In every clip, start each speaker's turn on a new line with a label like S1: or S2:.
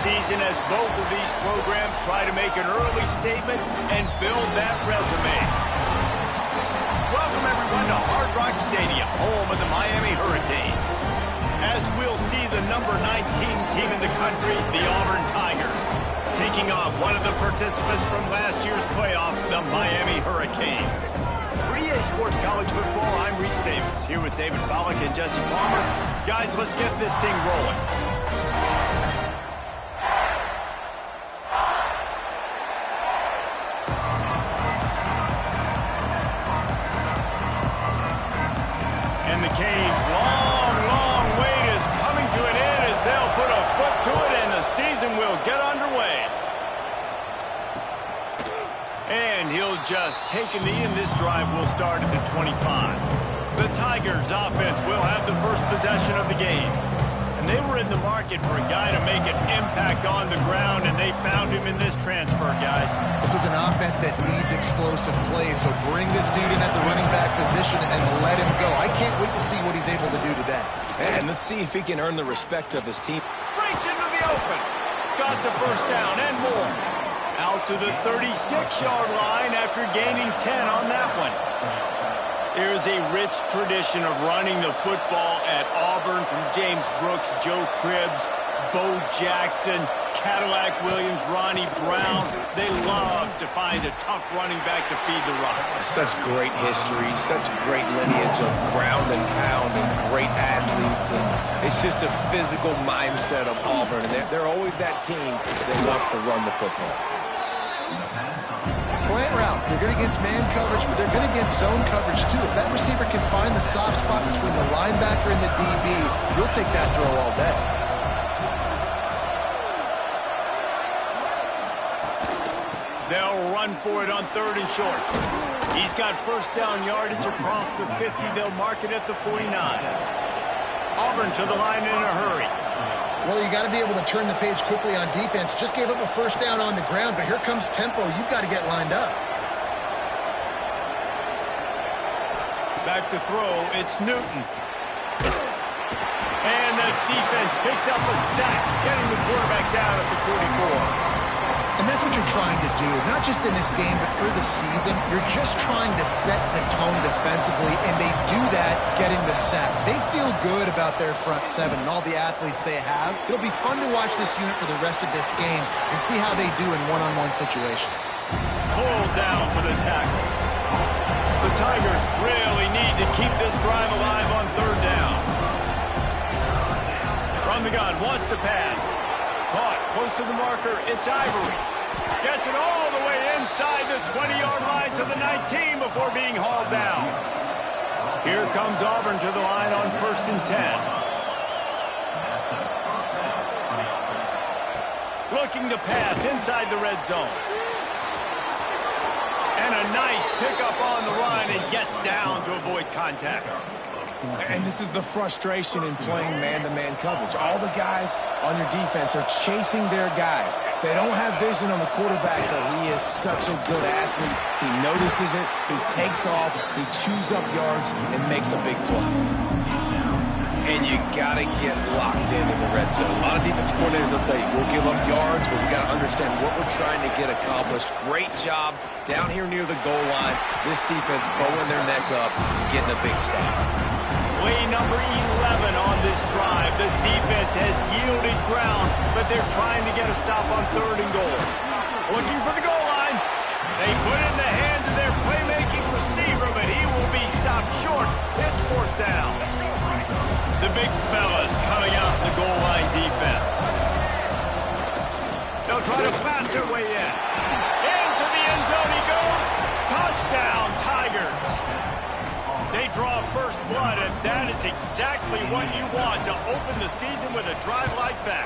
S1: season as both of these programs try to make an early statement and build that resume. Welcome, everyone, to Hard Rock Stadium, home of the Miami Hurricanes. As we'll see the number 19 team in the country, the Auburn Tigers, taking on one of the participants from last year's playoff, the Miami Hurricanes. For EA Sports College Football, I'm Reese Davis, here with David Pollack and Jesse Palmer. Guys, let's get this thing rolling. And the Canes' long wait is coming to an end as they'll put a foot to it and the season will get underway. And he'll just take a knee, and this drive will start at the 25. The Tigers' offense will have the first possession of the game. And they were in the market for a guy to make an impact on the ground, and they found him in this transfer, guys.
S2: This was an offense that needs explosive plays, so bring this dude in at the running back position and let him go. I can't wait to see what he's able to do today.
S3: And let's see if he can earn the respect of his team.
S1: Breaks into the open. Got the first down and more. Out to the 36-yard line after gaining 10 on that one. There's a rich tradition of running the football at Auburn from James Brooks, Joe Cribbs, Bo Jackson, Cadillac Williams, Ronnie Brown. They love to find a tough running back to feed the run.
S3: Such great history, such great lineage of ground and pound and great athletes. And it's just a physical mindset of Auburn. And they're always that team that wants to run the football.
S2: Slant routes, they're good against man coverage, but they're good against zone coverage too. If that receiver can find the soft spot between the linebacker and the DB, you'll take that throw all day.
S1: They'll run for it on 3rd and short. He's got first down yardage across the 50. They'll mark it at the 49. Auburn to the line in a hurry.
S2: Well, you got to be able to turn the page quickly on defense. Just gave up a first down on the ground, but here comes tempo. You've got to get lined up.
S1: Back to throw, it's Newton. And the defense picks up a sack, getting the quarterback down at the 44.
S2: And that's what you're trying to do, not just in this game, but for the season. You're just trying to set the tone defensively, and they do that getting the sack. They feel good about their front seven and all the athletes they have. It'll be fun to watch this unit for the rest of this game and see how they do in one-on-one situations.
S1: Pulled down for the tackle. The Tigers really need to keep this drive alive on 3rd down. From the gun, wants to pass. Caught close to the marker, it's Ivory. Gets it all the way inside the 20-yard line to the 19 before being hauled down. Here comes Auburn to the line on 1st and 10. Looking to pass inside the red zone. And a nice pickup on the run and gets down to avoid contact.
S3: And this is the frustration in playing man-to-man coverage. All the guys on your defense are chasing their guys. They don't have vision on the quarterback, but he is such a good athlete. He notices it, he takes off, he chews up yards, and makes a big play. And you got to get locked in the red zone. A lot of defense coordinators will tell you, we'll give up yards, but we got to understand what we're trying to get accomplished. Great job down here near the goal line. This defense bowing their neck up, getting a big stop.
S1: Play number 11 on this drive. The defense has yielded ground, but they're trying to get a stop on 3rd and goal. Looking for the goal line. They put it in the hands of their playmaking receiver, but he will be stopped short. It's 4th down. The big fellas coming out in the goal line defense. They'll try to pass their way in. Into the end zone he goes. Touchdown, Tigers. They draw first blood, and that is exactly what you want to open the season with a drive like that.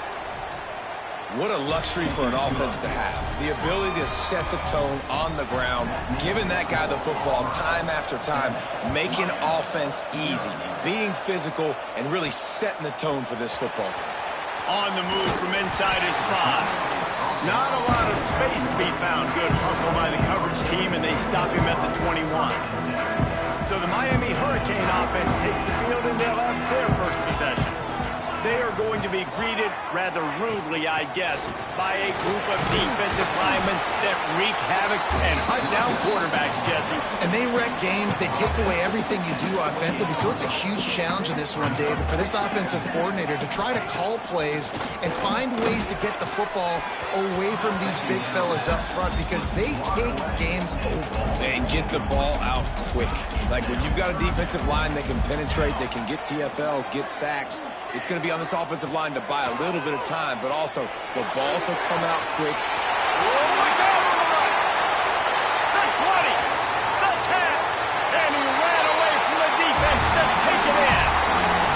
S3: What a luxury for an offense to have. The ability to set the tone on the ground, giving that guy the football time after time, making offense easy, being physical, and really setting the tone for this football game.
S1: On the move from inside his 5. Not a lot of space to be found. Good hustle by the coverage team, and they stop him at the 21. So the Miami Hurricane offense takes the field, and they'll have their first possession. they are going to be greeted rather rudely, I guess, by a group of defensive linemen that wreak havoc and hunt down quarterbacks, Jesse.
S2: And they wreck games. They take away everything you do offensively. So it's a huge challenge in this one, David, for this offensive coordinator to try to call plays and find ways to get the football away from these big fellas up front because they take games over.
S3: And get the ball out quick. Like when you've got a defensive line that can penetrate, they can get TFLs, get sacks, it's going to be on this offensive line to buy a little bit of time, but also the ball to come out quick.
S1: Oh, look out on the right. The 20, the 10, and he ran away from the defense to take it in.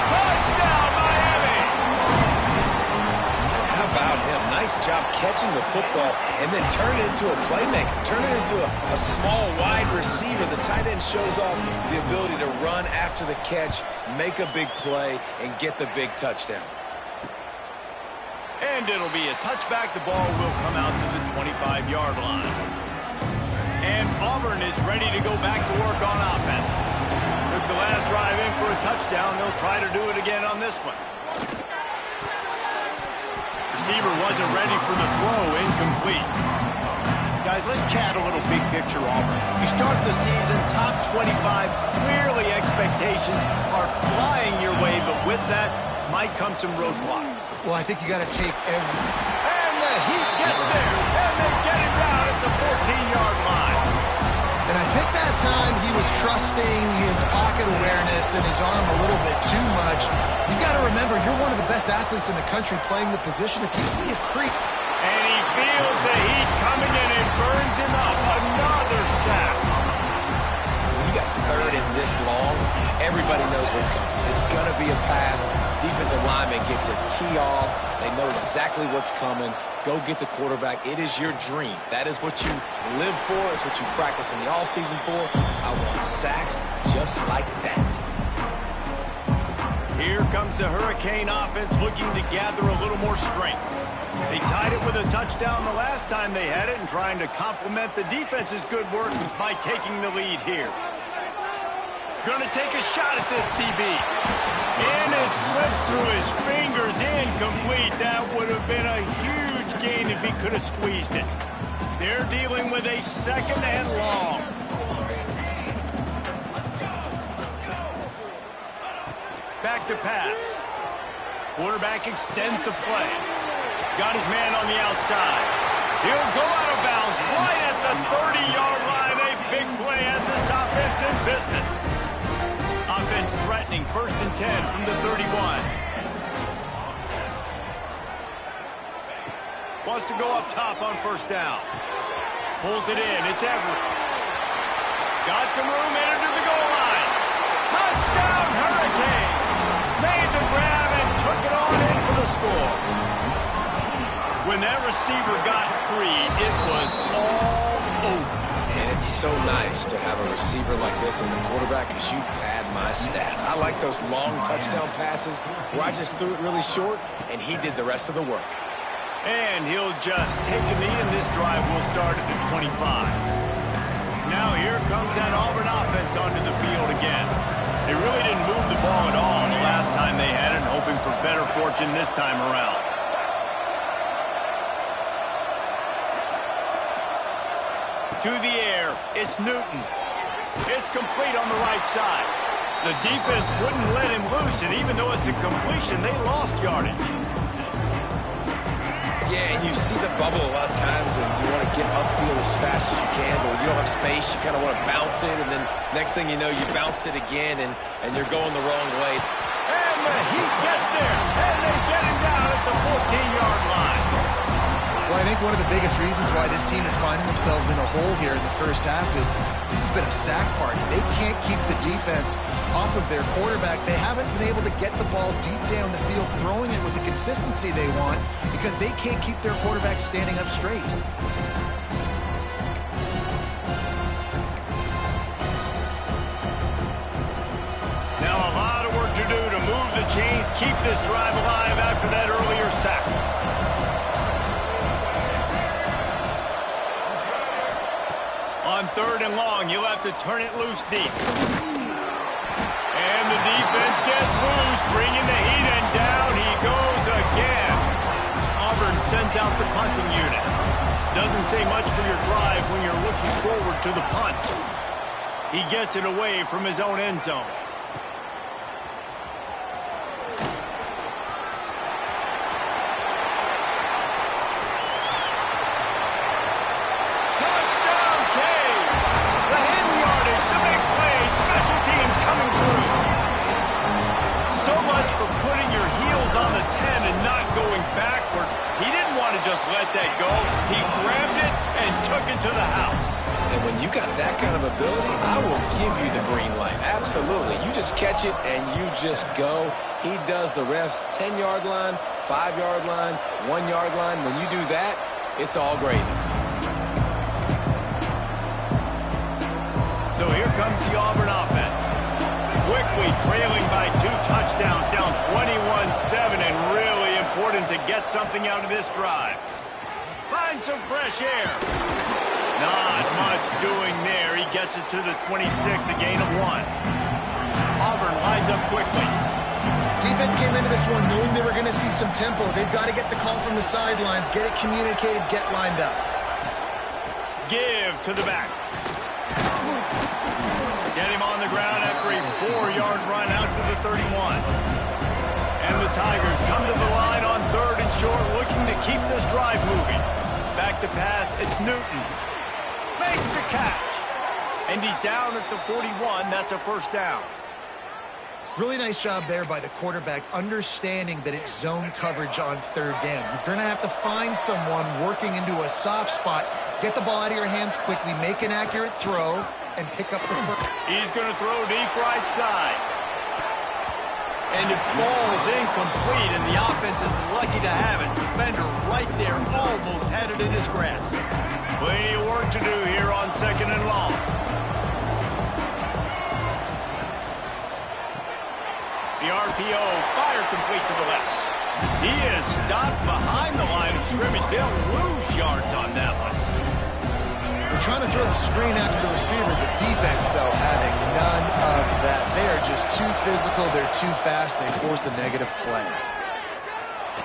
S1: Touchdown, Miami.
S3: How about him? Nice job catching the football and then turn it into a playmaker. Turn it into a small wide receiver. The tight end shows off the ability to run after the catch, make a big play, and get the big touchdown.
S1: And it'll be a touchback. The ball will come out to the 25-yard line. And Auburn is ready to go back to work on offense. Took the last drive in for a touchdown. They'll try to do it again on this one. Receiver wasn't ready for the throw, incomplete. Guys, let's chat a little big picture Auburn. You start the season top 25, clearly expectations are flying your way, but with that might come some roadblocks.
S2: Well, I think you got to take every...
S1: And the Heat gets there, and they get it down at the 14-yard line.
S2: And I think that time he was trusting his pocket awareness and his arm a little bit too much. You've got to remember, you're one of the best athletes in the country playing the position. If you see a creep...
S1: And he feels the heat coming in and burns him up. Another sack.
S3: When you got third and this long, everybody knows what's coming. It's going to be a pass. Defensive linemen get to tee off. They know exactly what's coming. Go get the quarterback. It is your dream. That is what you live for. It's what you practice in the offseason for. I want sacks just like that.
S1: Here comes the Hurricane offense looking to gather a little more strength. They tied it with a touchdown the last time they had it and trying to complement the defense's good work by taking the lead here. Going to take a shot at this DB. And it slips through his fingers, incomplete. That would have been a huge gain if he could have squeezed it. They're dealing with a second and long. Back to pass. Quarterback extends the play. Got his man on the outside. He'll go out of bounds right at the 30-yard line. A big play as this offense in business. Offense threatening 1st and 10 from the 31. Wants to go up top on 1st down. Pulls it in. It's Everett. Got some room into the goal line. Touchdown, Hurricane. Made the grab and took it on in for the score. When that receiver got free, it was all over.
S3: And it's so nice to have a receiver like this as a quarterback because you pad my stats. I like those long touchdown passes where I just threw it really short and he did the rest of the work.
S1: And he'll just take a knee, and this drive will start at the 25. Now here comes that Auburn offense onto the field again. They really didn't move the ball at all the last time they had it, and hoping for better fortune this time around. To the air, it's Newton. It's complete on the right side. The defense wouldn't let him loose, and even though it's a completion, they lost yardage.
S3: Yeah, and you see the bubble a lot of times, and you want to get upfield as fast as you can, but when you don't have space, you kind of want to bounce it, and then next thing you know, you bounced it again, and you're going the wrong way.
S1: And the Heat gets there, and they get him down at the 14-yard line.
S2: Well, I think one of the biggest reasons why this team is finding themselves in a hole here in the first half is this has been a sack party. They can't keep the defense off of their quarterback. They haven't been able to get the ball deep down the field, throwing it with the consistency they want because they can't keep their quarterback standing up straight.
S1: Now a lot of work to do to move the chains, keep this drive alive after that earlier sack. On 3rd and long, you'll have to turn it loose deep. And the defense gets loose, bringing the Heat, and down he sends out the punting unit. Doesn't say much for your drive when you're looking forward to the punt. He gets it away from his own end zone. Touchdown, Cave! The hidden yardage, the big play, special teams coming through. So much for putting your heels on the 10 and not going backwards. He didn't want to just let that go. He grabbed it and took it to the house.
S4: And when you got that kind of ability, I will give you the green light. Absolutely. You just catch it and you just go. He does the refs 10-yard line, 5-yard line, 1-yard line. When you do that, it's all gravy.
S1: So here comes the Auburn offense. Quickly trailing by 2 touchdowns, down 21-7, and really important to get something out of this drive. Find some fresh air. Not much doing there. He gets it to the 26, a gain of 1. Auburn lines up quickly.
S2: Defense came into this one knowing they were going to see some tempo. They've got to get the call from the sidelines, get it communicated, get lined up.
S1: Give to the back. Get him on the ground after a 4-yard run out to the 31. And the Tigers come to the line on 3rd and short, looking to keep this drive moving. Back to pass, it's Newton. Makes the catch. And he's down at the 41. That's a first down.
S2: Really nice job there by the quarterback, understanding that it's zone coverage on 3rd down. You're going to have to find someone working into a soft spot, get the ball out of your hands quickly, make an accurate throw, and pick up the first.
S1: He's going to throw deep right side. And it falls incomplete, and the offense is lucky to have it. Defender right there, almost had it in his grasp. Plenty of work to do here on 2nd and long. The RPO, fire complete to the left. He is stopped behind the line of scrimmage. They'll lose yards on that one.
S2: They're trying to throw the screen out to the receiver. The defense, though, having none of that. They are just too physical. They're too fast. They force a negative play.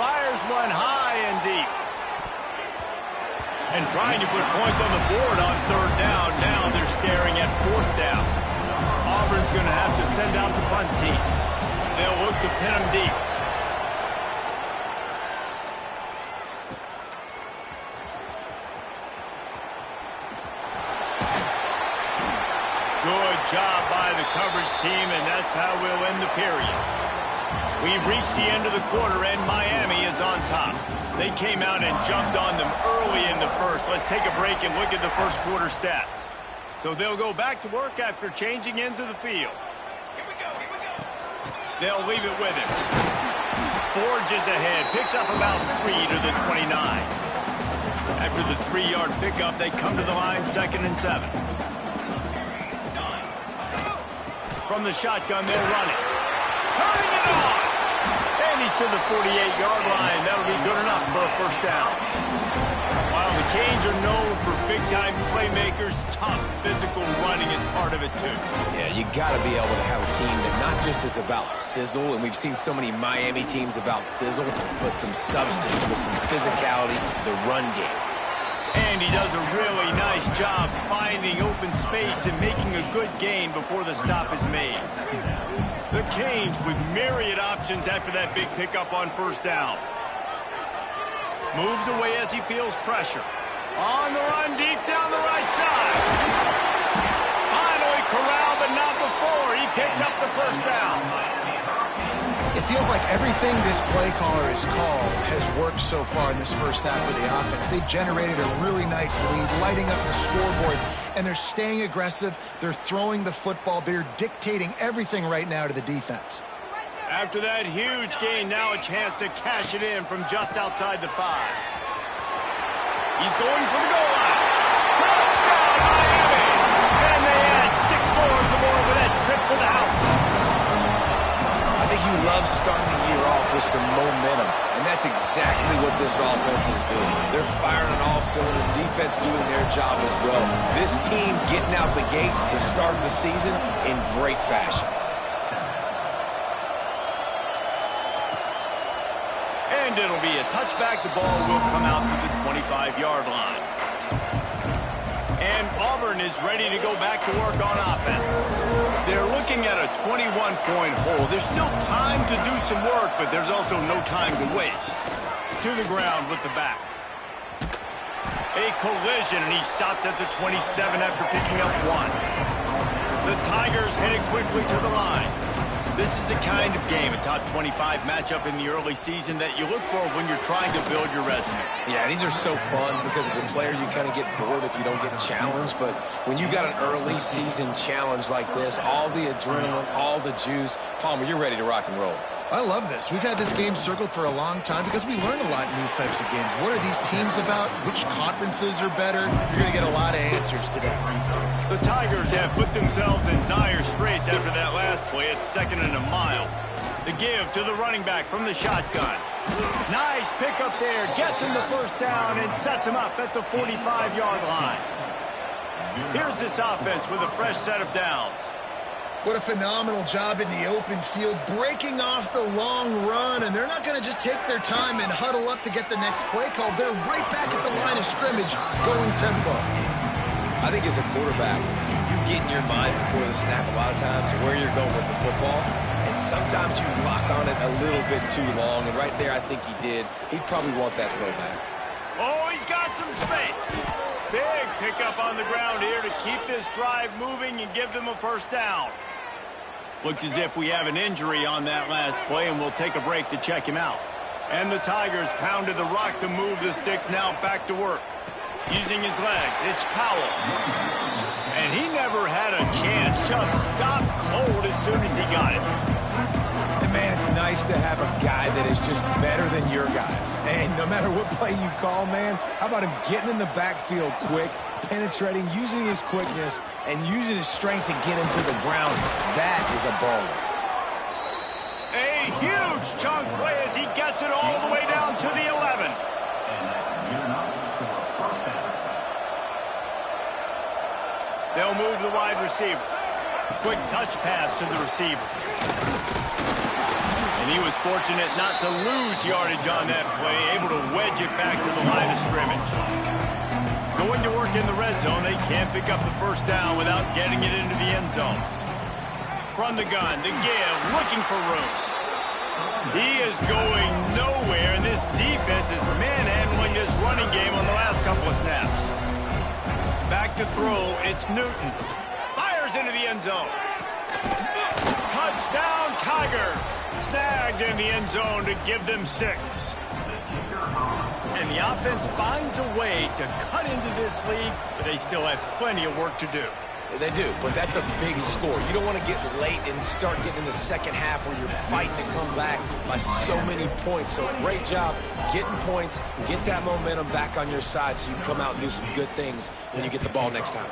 S1: Fires one high and deep. And trying to put points on the board on 3rd down. Now they're staring at 4th down. Auburn's going to have to send out the punt team. They'll look to pin him deep. Good job by the coverage team, and that's how we'll end the period. We've reached the end of the quarter, and Miami is on top. They came out and jumped on them early in the first. Let's take a break and look at the first quarter stats. So they'll go back to work after changing into the field. They'll leave it with him. Forges ahead, picks up about 3 to the 29. After the 3-yard pickup, they come to the line 2nd and 7. From the shotgun, they'll run it. Turning it on! And he's to the 48-yard line. That'll be good enough for a first down. While the Canes are known for big-time playmakers, tough physical running is part of it, too.
S4: Yeah, you got to be able to have a team that not just is about sizzle, and we've seen so many Miami teams about sizzle, but some substance with some physicality, the run game.
S1: And he does a really nice job finding open space and making a good gain before the stop is made. The Canes with myriad options after that big pickup on first down. Moves away as he feels pressure. On the run deep down the right side. Finally corralled, but not before. He picks up the first down.
S2: It feels like everything this play caller has called has worked so far in this first half of the offense. They generated a really nice lead, lighting up the scoreboard, and they're staying aggressive. They're throwing the football. They're dictating everything right now to the defense.
S1: After that huge gain, now a chance to cash it in from just outside the 5. He's going for the goal line. Touchdown, Miami! And they add 6 more to the board with that trip to the house.
S4: I think you love starting the year off with some momentum, and that's exactly what this offense is doing. They're firing on all cylinders, defense doing their job as well. This team getting out the gates to start the season in great fashion.
S1: And And it'll be a touchback. The ball will come out to the 25-yard line. And Auburn is ready to go back to work on offense. They're looking at a 21-point hole. There's still time to do some work, but there's also no time to waste. To the ground with the back. A collision, and he stopped at the 27 after picking up 1. The Tigers headed quickly to the line. This is the kind of game, a top 25 matchup in the early season, that you look for when you're trying to build your resume.
S4: Yeah, these are so fun because as a player, you kind of get bored if you don't get challenged. But when you got an early season challenge like this, all the adrenaline, all the juice, Palmer, you're ready to rock and roll.
S2: I love this. We've had this game circled for a long time because we learn a lot in these types of games. What are these teams about? Which conferences are better? You're going to get a lot of answers today.
S1: The Tigers have put themselves in dire straits after that last play at 2nd and a mile. The give to the running back from the shotgun. Nice pick up there. Gets him the first down and sets him up at the 45-yard line. Here's this offense with a fresh set of downs.
S2: What a phenomenal job in the open field, breaking off the long run, and they're not going to just take their time and huddle up to get the next play called. They're right back at the line of scrimmage, going tempo.
S4: I think as a quarterback, you get in your mind before the snap a lot of times where you're going with the football, and sometimes you lock on it a little bit too long, and right there I think he did. He'd probably want that throwback.
S1: Oh, he's got some space. Big pickup on the ground here to keep this drive moving and give them a first down. Looks as if we have an injury on that last play, and we'll take a break to check him out. And the Tigers pounded the rock to move the sticks, now back to work. Using his legs, it's Powell. And he never had a chance, just stopped cold as soon as he got it.
S3: And man, it's nice to have a guy that is just better than your guys. And no matter what play you call, man, how about him getting in the backfield quick, penetrating, using his quickness, and using his strength to get him to the ground. That is a baller.
S1: A huge chunk play as he gets it all the way down to the 11. They'll move the wide receiver. Quick touch pass to the receiver. And he was fortunate not to lose yardage on that play, able to wedge it back to the line of scrimmage. Going to work in the red zone, they can't pick up the first down without getting it into the end zone. From the gun, the give, looking for room. He is going nowhere, and this defense is manhandling this running game on the last couple of snaps. Back to throw, it's Newton. Fires into the end zone. Touchdown, Tigers. Snagged in the end zone to give them 6. And the offense finds a way to cut into this league, but they still have plenty of work to do.
S4: They do, but that's a big score. You don't want to get late and start getting in the second half where you're fighting to come back by so many points. So great job getting points, get that momentum back on your side so you can come out and do some good things when you get the ball next time.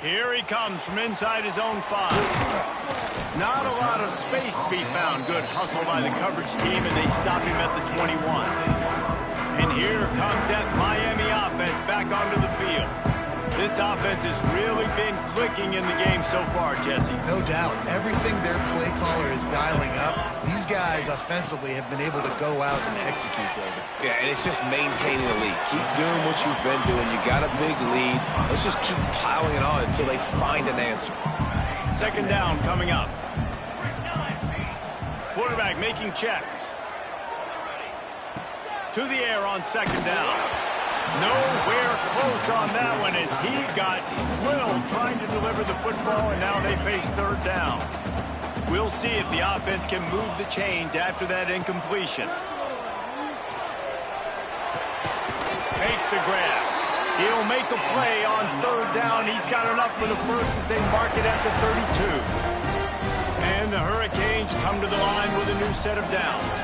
S1: Here he comes from inside his own 5. Not a lot of space to be found. Good hustle by the coverage team, and they stop him at the 21. And here comes that Miami offense back onto the field. This offense has really been clicking in the game so far, Jesse.
S2: No doubt. Everything their play caller is dialing up, these guys offensively have been able to go out and execute, David.
S4: Yeah, and it's just maintaining the lead. Keep doing what you've been doing. You got a big lead. Let's just keep piling it on until they find an answer.
S1: Second down coming up. Quarterback making checks. To the air on second down. Nowhere close on that one as he got drilled trying to deliver the football, and now they face third down. We'll see if the offense can move the chains after that incompletion. Makes the grab. He'll make a play on third down. He's got enough for the first as they mark it at the 32. And the Hurricanes come to the line with a new set of downs.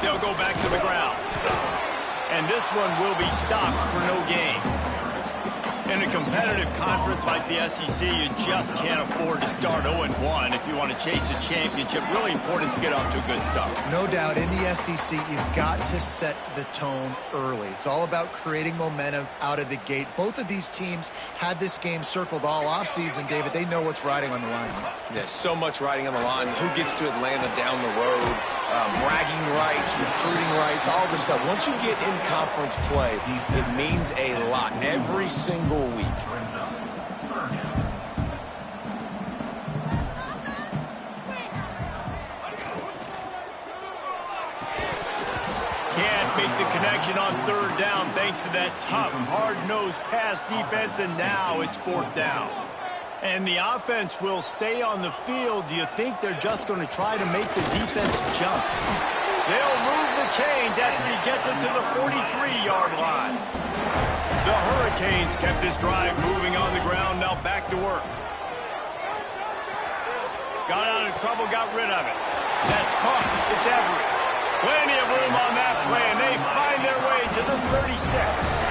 S1: They'll go back to the ground. And this one will be stopped for no gain. In a competitive conference like the SEC, you just can't afford to start 0-1 if you want to chase a championship. Really important to get off to a good start.
S2: No doubt, in the SEC, you've got to set the tone early. It's all about creating momentum out of the gate. Both of these teams had this game circled all offseason, David. They know what's riding on the line.
S4: There's so much riding on the line. Who gets to Atlanta down the road? Bragging rights, recruiting rights, all this stuff. Once you get in conference play, it means a lot every single week.
S1: Can't make the connection on third down thanks to that tough, hard-nosed pass defense, and now it's fourth down. And the offense will stay on the field. Do you think they're just going to try to make the defense jump? They'll move the chains after he gets it to the 43-yard line. The Hurricanes kept this drive moving on the ground. Now back to work. Got out of trouble, got rid of it. That's caught. It's Everett. Plenty of room on that play, and they find their way to the 36.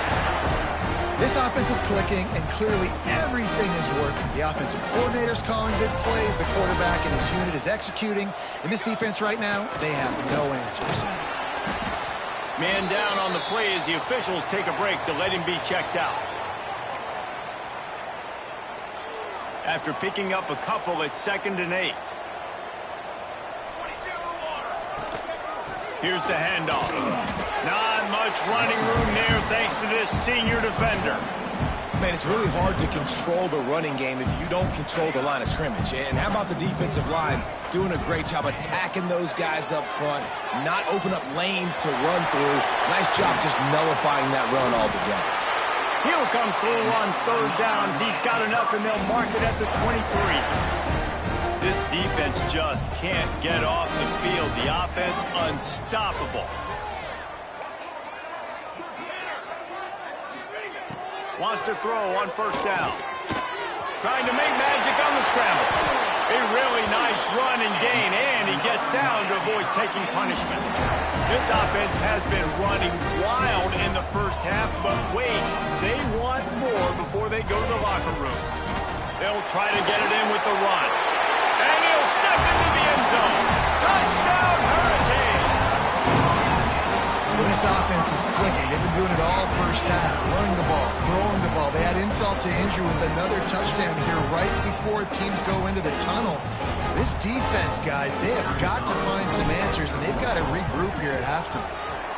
S2: This offense is clicking, and clearly everything is working. The offensive coordinator's calling good plays. The quarterback and his unit is executing. In this defense right now, they have no answers.
S1: Man down on the play as the officials take a break to let him be checked out. After picking up a couple, it's 2nd and 8. Here's the handoff. Not much running room there thanks to this senior defender.
S3: Man, it's really hard to control the running game if you don't control the line of scrimmage. And how about the defensive line doing a great job attacking those guys up front, not open up lanes to run through. Nice job just nullifying that run altogether.
S1: He'll come through on third downs. He's got enough, and they'll mark it at the 23. This defense just can't get off the field. The offense unstoppable. Wants to throw on first down. Trying to make magic on the scramble. A really nice run and gain, and he gets down to avoid taking punishment. This offense has been running wild in the first half, but wait, they want more before they go to the locker room. They'll try to get it in with the run. And he'll step into the end zone. Touchdown, Hurricane!
S2: Well, this offense is clicking. They've been doing it all first half. Running the ball, throwing the ball. They had insult to injury with another touchdown here right before teams go into the tunnel. This defense, guys, they have got to find some answers, and they've got to regroup here at halftime.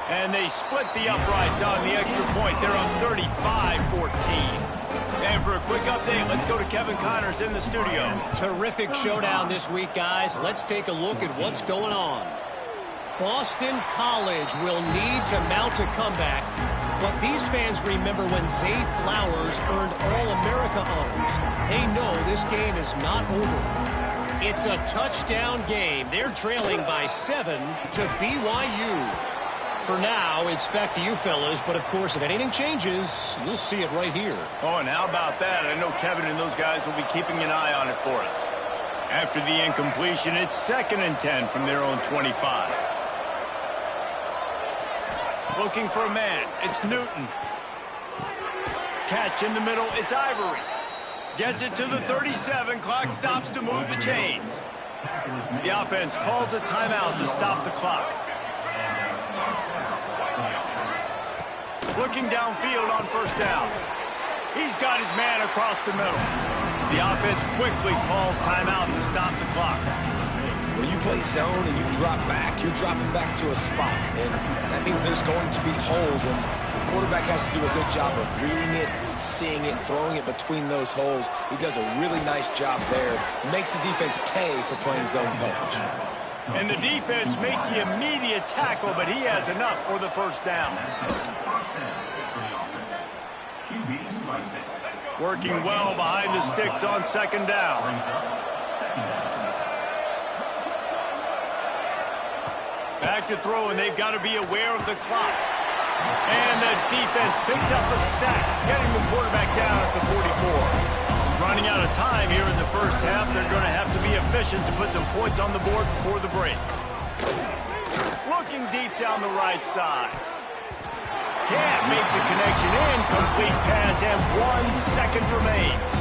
S1: And they split the uprights on the extra point. They're on 35-14. And for a quick update, let's go to Kevin Connors in the studio.
S5: Terrific showdown this week, guys. Let's take a look at what's going on. Boston College will need to mount a comeback, but these fans remember when Zay Flowers earned All-America honors. They know this game is not over. It's a touchdown game. They're trailing by 7 to BYU. For now, it's back to you fellas, but of course, if anything changes, you'll see it right here.
S1: Oh, and how about that? I know Kevin and those guys will be keeping an eye on it for us. After the incompletion, it's 2nd and 10 from their own 25. Looking for a man, it's Newton. Catch in the middle, it's Ivory. Gets it to the 37, clock stops to move the chains. The offense calls a timeout to stop the clock. Looking downfield on first down. He's got his man across the middle. The offense quickly calls timeout to stop the clock.
S4: When you play zone and you drop back, you're dropping back to a spot. And that means there's going to be holes. And the quarterback has to do a good job of reading it, seeing it, throwing it between those holes. He does a really nice job there. Makes the defense pay for playing zone coverage.
S1: And the defense makes the immediate tackle, but he has enough for the first down. Working well behind the sticks on second down. Back to throw, and they've got to be aware of the clock. And the defense picks up a sack, getting the quarterback down at the 44. Running out of time here in the first half, they're going to have to be efficient to put some points on the board before the break. Looking deep down the right side. Can't make the connection. Incomplete pass, and 1 second remains.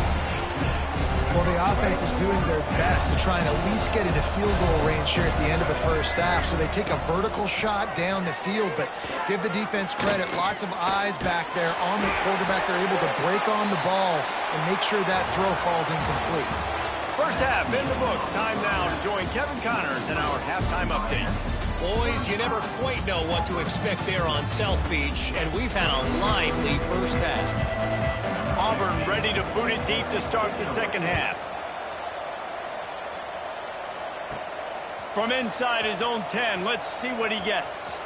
S2: Well, the offense is doing their best to try and at least get into field goal range here at the end of the first half. So they take a vertical shot down the field, but give the defense credit. Lots of eyes back there on the quarterback. They're able to break on the ball and make sure that throw falls incomplete.
S1: First half in the books. Time now to join Kevin Connors in our halftime update.
S5: Boys, you never quite know what to expect there on South Beach, and we've had a lively first half.
S1: Auburn ready to boot it deep to start the second half. From inside his own 10, let's see what he gets.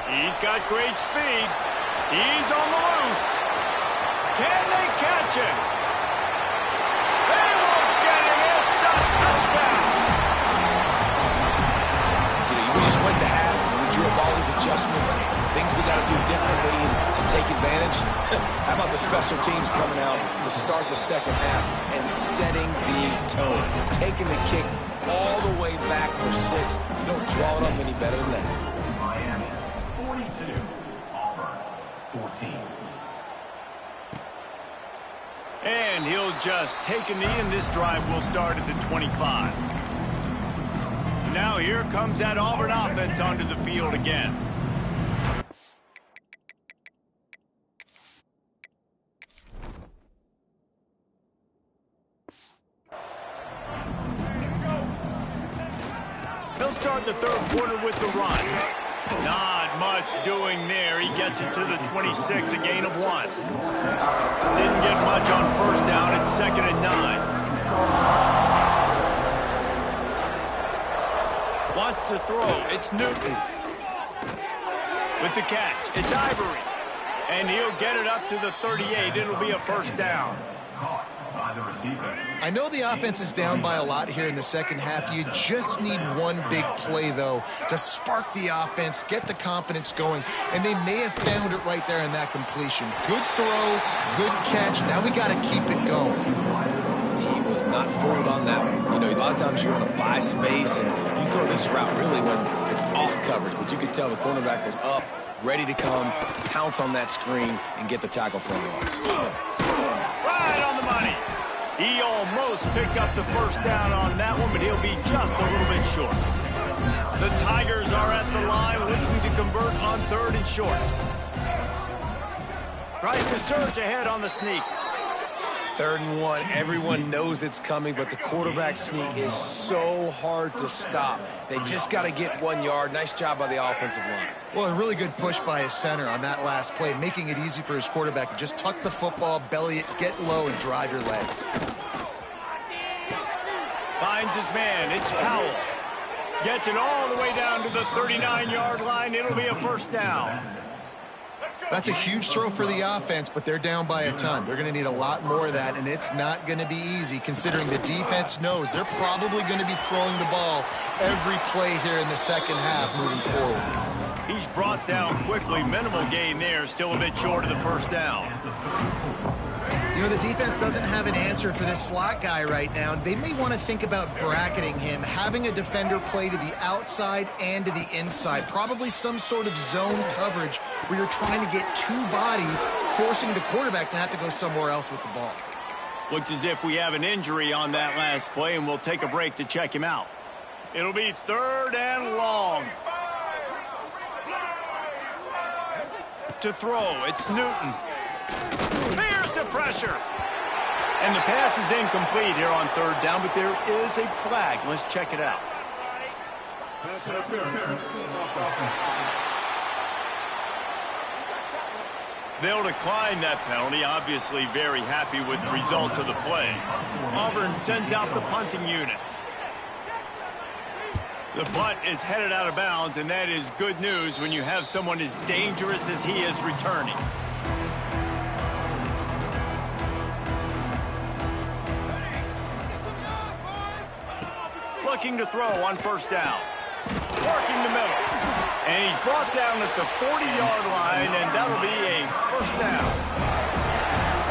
S1: He's got great speed. He's on the loose. Can they catch him? They won't get him. It's a touchdown.
S4: You just went to half, and we drew up all these adjustments, things we got to do differently to take advantage. How about the special teams coming out to start the second half and setting the tone, taking the kick all the way back for 6. You don't draw it up any better than that.
S6: Miami 42, Auburn 14.
S1: And he'll just take a knee, and this drive will start at the 25. Now here comes that Auburn offense onto the field again. He'll start the third quarter with the run. Not much doing there. He gets it to the 26, a gain of 1. Didn't get much on first down. It's 2nd and 9. Wants to throw. It's Newton. With the catch, it's Ivory. And he'll get it up to the 38. It'll be a first down.
S2: I know the offense is down by a lot here in the second half. You just need one big play, though, to spark the offense, get the confidence going, and they may have found it right there in that completion. Good throw, good catch. Now we got to keep it going.
S4: He was not fooled on that one. You know, a lot of times you want to buy space, and you throw this route really when it's off coverage, but you could tell the cornerback was up, ready to come, pounce on that screen, and get the tackle for a loss.
S1: Right on the money. He almost picked up the first down on that one, but he'll be just a little bit short. The Tigers are at the line looking to convert on 3rd and short. Tries to surge ahead on the sneak.
S4: 3rd and 1, everyone knows it's coming, but the quarterback sneak is so hard to stop. They just got to get 1 yard. Nice job by the offensive line.
S2: Well, a really good push by his center on that last play, making it easy for his quarterback to just tuck the football, belly it, get low, and drive your legs.
S1: Finds his man. It's Powell. Gets it all the way down to the 39-yard line. It'll be a first down.
S2: That's a huge throw for the offense, but they're down by a ton. They're going to need a lot more of that, and it's not going to be easy considering the defense knows they're probably going to be throwing the ball every play here in the second half moving forward.
S1: He's brought down quickly. Minimal gain there. Still a bit short of the first down.
S2: You know, the defense doesn't have an answer for this slot guy right now. They may want to think about bracketing him, having a defender play to the outside and to the inside. Probably some sort of zone coverage where you're trying to get 2 bodies, forcing the quarterback to have to go somewhere else with the ball.
S1: Looks as if we have an injury on that last play, and we'll take a break to check him out. It'll be 3rd and long. To throw, it's Newton. There's the pressure. And the pass is incomplete here on 3rd down, but there is a flag. Let's check it out. They'll decline that penalty, obviously very happy with the results of the play. Auburn sends out the punting unit. The punt is headed out of bounds, and that is good news when you have someone as dangerous as he is returning. Looking to throw on first down. Working the middle. And he's brought down at the 40-yard line, and that'll be a first down.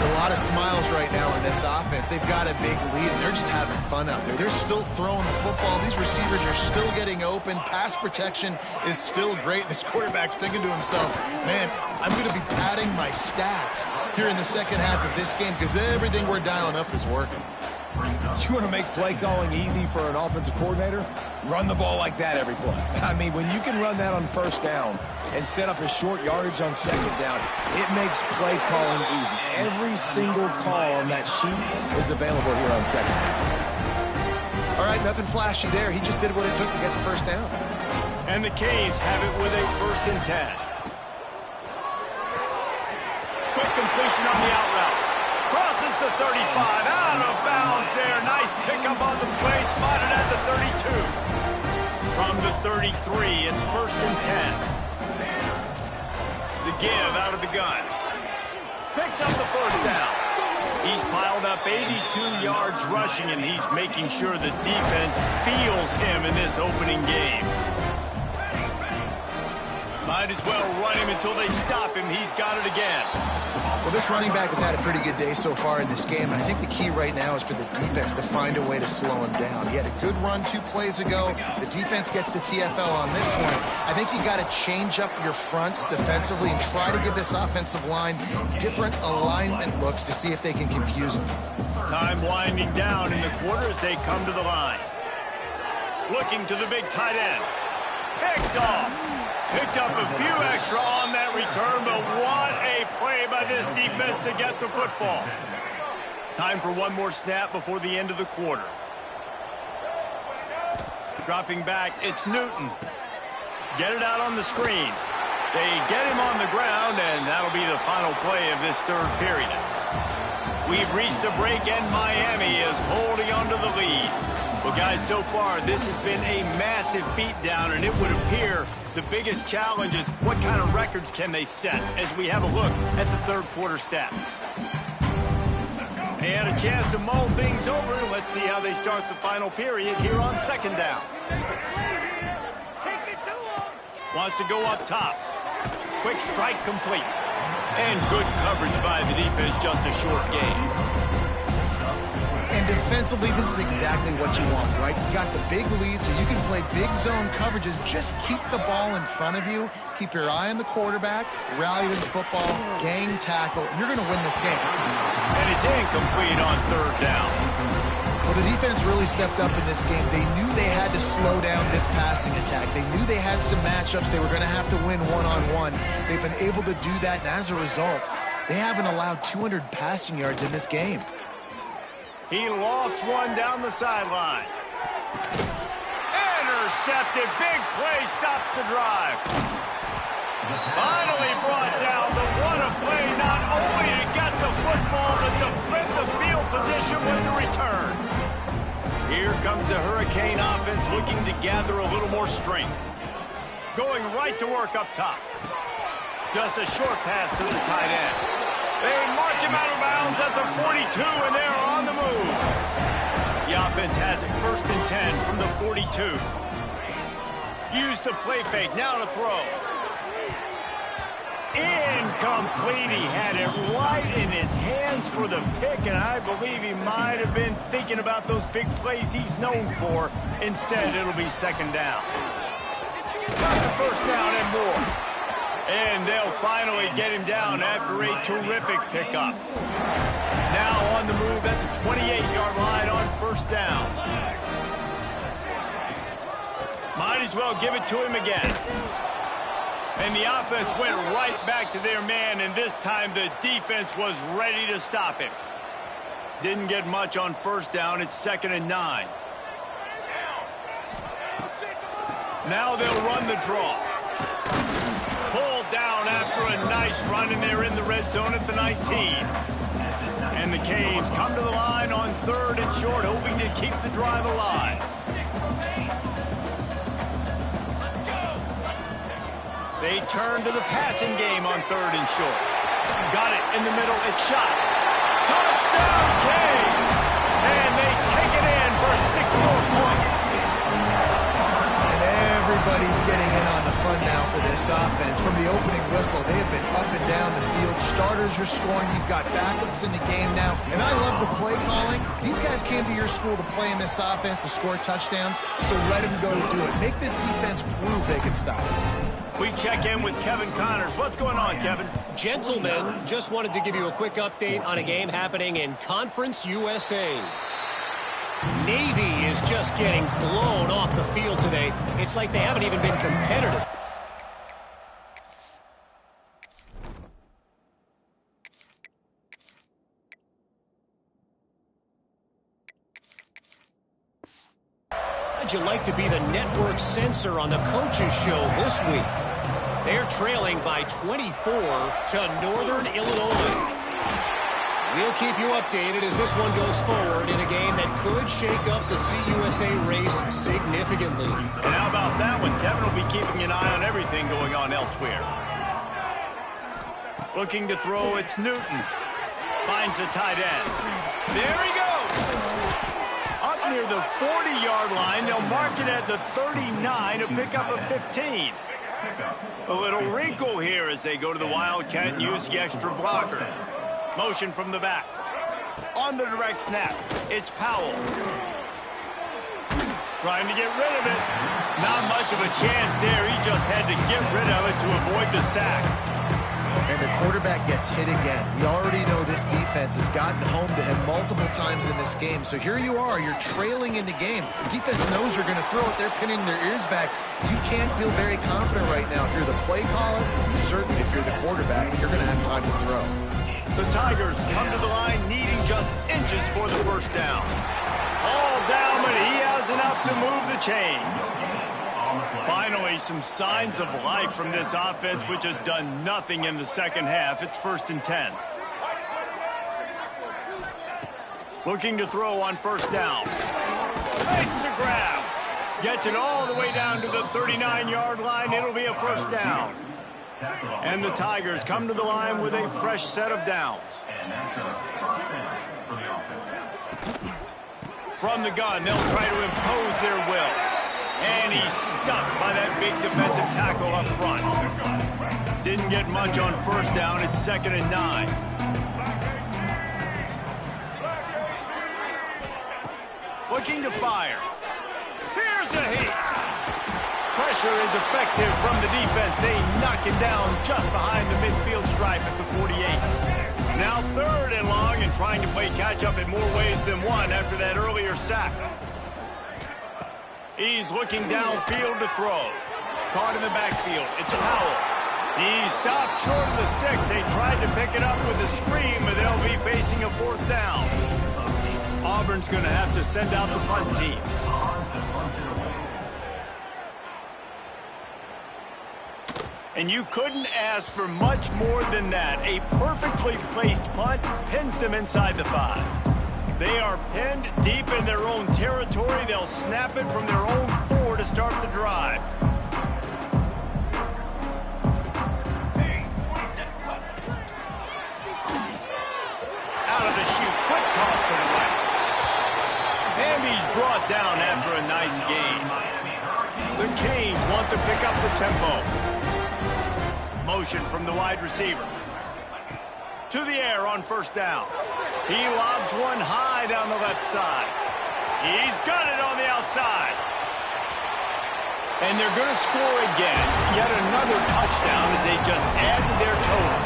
S2: A lot of smiles right now in this offense. They've got a big lead, and they're just having fun out there. They're still throwing the football. These receivers are still getting open. Pass protection is still great. This quarterback's thinking to himself, man, I'm going to be padding my stats here in the second half of this game because everything we're dialing up is working.
S3: You want to make play calling easy for an offensive coordinator? Run the ball like that every play. I mean, when you can run that on first down and set up a short yardage on second down, it makes play calling easy. Every single call on that sheet is available here on second down.
S2: All right, nothing flashy there. He just did what it took to get the first down.
S1: And the Canes have it with a 1st and 10. Quick completion on the out route. Crosses the 35, out of bounds there. Nice pickup on the play, spotted at the 32. From the 33, it's 1st and 10. The give out of the gun. Picks up the 1st down. He's piled up 82 yards rushing, and he's making sure the defense feels him in this opening game. Might as well run him until they stop him. He's got it again.
S2: Well, this running back has had a pretty good day so far in this game, and I think the key right now is for the defense to find a way to slow him down. He had a good run 2 plays ago. The defense gets the TFL on this one. I think you got to change up your fronts defensively and try to give this offensive line different alignment looks to see if they can confuse him.
S1: Time winding down in the quarter as they come to the line. Looking to the big tight end. Picked off. Picked up a few extra on that return, but what a play by this defense to get the football. Time for one more snap before the end of the quarter. Dropping back, it's Newton. Get it out on the screen. They get him on the ground, and that'll be the final play of this 3rd period. We've reached a break, and Miami is holding on to the lead. Well, guys, so far, this has been a massive beatdown, and it would appear the biggest challenge is what kind of records can they set as we have a look at the 3rd quarter stats. They had a chance to mull things over. Let's see how they start the final period here on 2nd down. Wants to go up top. Quick strike complete. And good coverage by the defense, just a short game.
S2: And defensively, this is exactly what you want, right? You got the big lead, so you can play big zone coverages. Just keep the ball in front of you. Keep your eye on the quarterback. Rally to the football. Gang tackle. And you're going to win this game.
S1: And it's incomplete on 3rd down.
S2: Well, the defense really stepped up in this game. They knew they had to slow down this passing attack. They knew they had some matchups they were going to have to win one-on-one. They've been able to do that, and as a result, they haven't allowed 200 passing yards in this game.
S1: He lofts one down the sideline. Intercepted. Big play stops the drive. Finally brought down. The what a play, not only to get the football, but to flip the field position with the return. Here comes the Hurricane offense looking to gather a little more strength. Going right to work up top. Just a short pass to the tight end. They mark him out of bounds at the 42, and they're on the move. The offense has it 1st and 10 from the 42. Use the play fake, now to throw. Incomplete. He had it right in his hands for the pick, and I believe he might have been thinking about those big plays he's known for. Instead, it'll be 2nd down. Got the 1st down and more. And they'll finally get him down after a terrific pickup. Now on the move at the 28-yard line on 1st down. Might as well give it to him again. And the offense went right back to their man, and this time the defense was ready to stop him. Didn't get much on 1st down. It's 2nd and 9. Now they'll run the draw. Pulled down after a nice run, and they're in the red zone at the 19. And the Canes come to the line on 3rd and short, hoping to keep the drive alive. They turn to the passing game on 3rd and short. Got it in the middle. It's shot. Touchdown, Canes! And they take it in for 6 more points.
S2: And everybody's getting in on the fun run now for this offense. From the opening whistle, they have been up and down the field. Starters are scoring. You've got backups in the game now. And I love the play calling. These guys came to your school to play in this offense to score touchdowns, so let them go do it. Make this defense prove they can stop it.
S1: We check in with Kevin Connors. What's going on, Kevin?
S5: Gentlemen, just wanted to give you a quick update on a game happening in Conference USA. Navy is just getting blown off the field today. It's like they haven't even been competitive. How'd you like to be the network censor on the coaches show this week? They're trailing by 24 to Northern Illinois. We'll keep you updated as this one goes forward in a game that could shake up the CUSA race significantly.
S1: And how about that one? Kevin will be keeping an eye on everything going on elsewhere. Looking to throw, it's Newton. Finds the tight end. There he goes! Up near the 40-yard line, they'll mark it at the 39 to pick up a 15. A little wrinkle here as they go to the Wildcat and use the extra blocker. Motion from the back. On the direct snap, it's Powell. Trying to get rid of it. Not much of a chance there. He just had to get rid of it to avoid the sack.
S2: And the quarterback gets hit again. We already know this defense has gotten home to him multiple times in this game. So here you are, you're trailing in the game. The defense knows you're going to throw it. They're pinning their ears back. You can't feel very confident right now. If you're the play caller, certainly if you're the quarterback, you're going to have time to throw.
S1: The Tigers come to the line needing just inches for the first down. All down, but he has enough to move the chains. Finally, some signs of life from this offense, which has done nothing in the second half. It's 1st and 10. Looking to throw on first down. Makes the grab. Gets it all the way down to the 39-yard line. It'll be a first down. And the Tigers come to the line with a fresh set of downs. From the gun, they'll try to impose their will. And he's stuffed by that big defensive tackle up front. Didn't get much on first down. It's 2nd and 9. Looking to fire. Here's a hit. Pressure is effective from the defense. They knock him down just behind the midfield stripe at the 48. Now 3rd and long and trying to play catch-up in more ways than one after that earlier sack. He's looking downfield to throw. Caught in the backfield. It's Powell. He stopped short of the sticks. They tried to pick it up with a screen, but they'll be facing a 4th down. Auburn's going to have to send out the punt team. And you couldn't ask for much more than that. A perfectly placed punt pins them inside the 5. They are pinned deep in their own territory. They'll snap it from their own 4 to start the drive. Out of the chute, quick toss to the right. And he's brought down after a nice gain. The Canes want to pick up the tempo. Motion from the wide receiver. To the air on first down. He lobs one high down the left side. He's got it on the outside. And they're going to score again. Yet another touchdown as they just add to their total.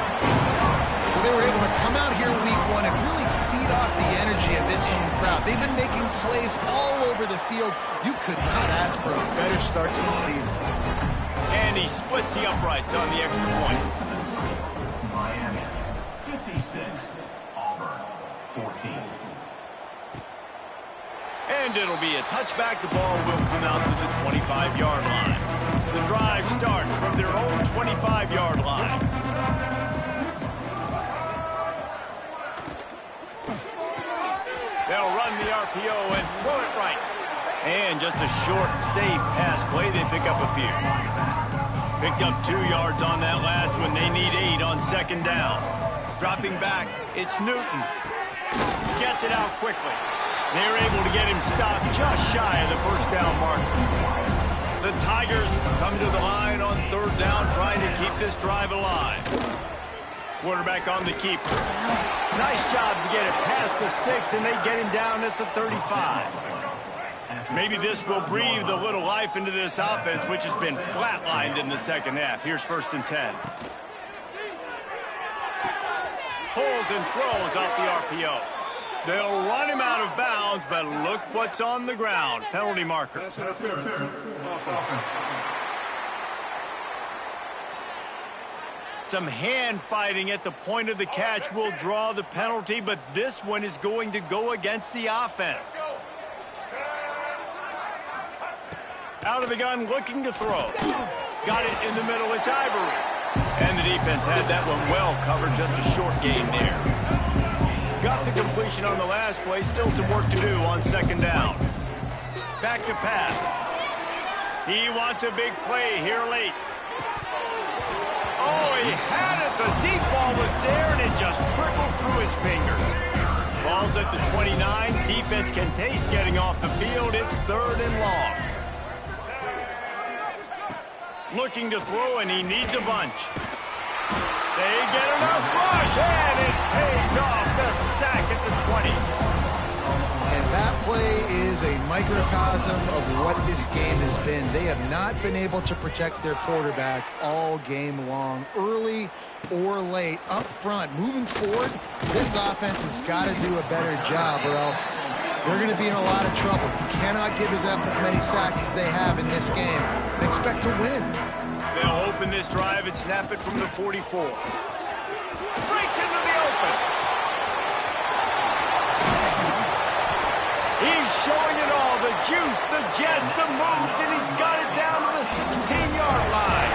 S2: Well, they were able to come out here week 1 and really feed off the energy of this home crowd. They've been making plays all over the field. You could not ask for a better start to the season.
S1: And he splits the uprights on the extra point.
S6: Miami, 56. Auburn, 14.
S1: And it'll be a touchback. The ball will come out to the 25-yard line. The drive starts from their own 25-yard line. They'll run the RPO and throw it right. And just a short, safe pass play. They pick up a few. Picked up 2 yards on that last one. They need 8 on second down. Dropping back, it's Newton. Gets it out quickly. They're able to get him stopped just shy of the first down marker. The Tigers come to the line on 3rd down, trying to keep this drive alive. Quarterback on the keeper. Nice job to get it past the sticks, and they get him down at the 35. Maybe this will breathe a little life into this offense, which has been flatlined in the second half. Here's 1st and 10. Pulls and throws off the RPO. They'll run him out of bounds, but look what's on the ground. Penalty marker. Some hand fighting at the point of the catch will draw the penalty, but this one is going to go against the offense. Out of the gun, looking to throw. Got it in the middle, it's Ivory. And the defense had that one well covered, just a short gain there. Got the completion on the last play, still some work to do on 2nd down. Back to pass. He wants a big play here late. Oh, he had it. The deep ball was there, and it just trickled through his fingers. Ball's at the 29. Defense can taste getting off the field. It's 3rd and long. Looking to throw, and he needs a bunch. They get enough rush, and it pays off. The sack at the 20.
S2: And that play is a microcosm of what this game has been. They have not been able to protect their quarterback all game long, early or late, up front. Moving forward, this offense has got to do a better job, or else they're going to be in a lot of trouble. You cannot give us up as many sacks as they have in this game and expect to win.
S1: They'll open this drive and snap it from the 44. Breaks into the open. He's showing it all, the juice, the jets, the moves, and he's got it down to the 16-yard line.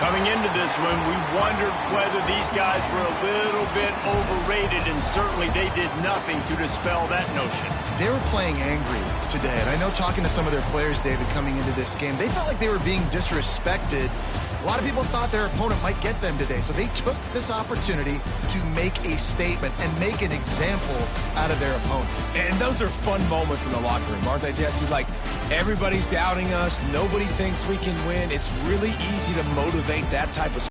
S1: Coming into this one, we wondered whether these guys were a little bit overrated, and certainly they did nothing to dispel that notion.
S2: They were playing angry today, and I know talking to some of their players, David, coming into this game, they felt like they were being disrespected. A lot of people thought their opponent might get them today, so they took this opportunity to make a statement and make an example out of their opponent.
S3: And those are fun moments in the locker room, aren't they, Jesse? Like, everybody's doubting us. Nobody thinks we can win. It's really easy to motivate that type of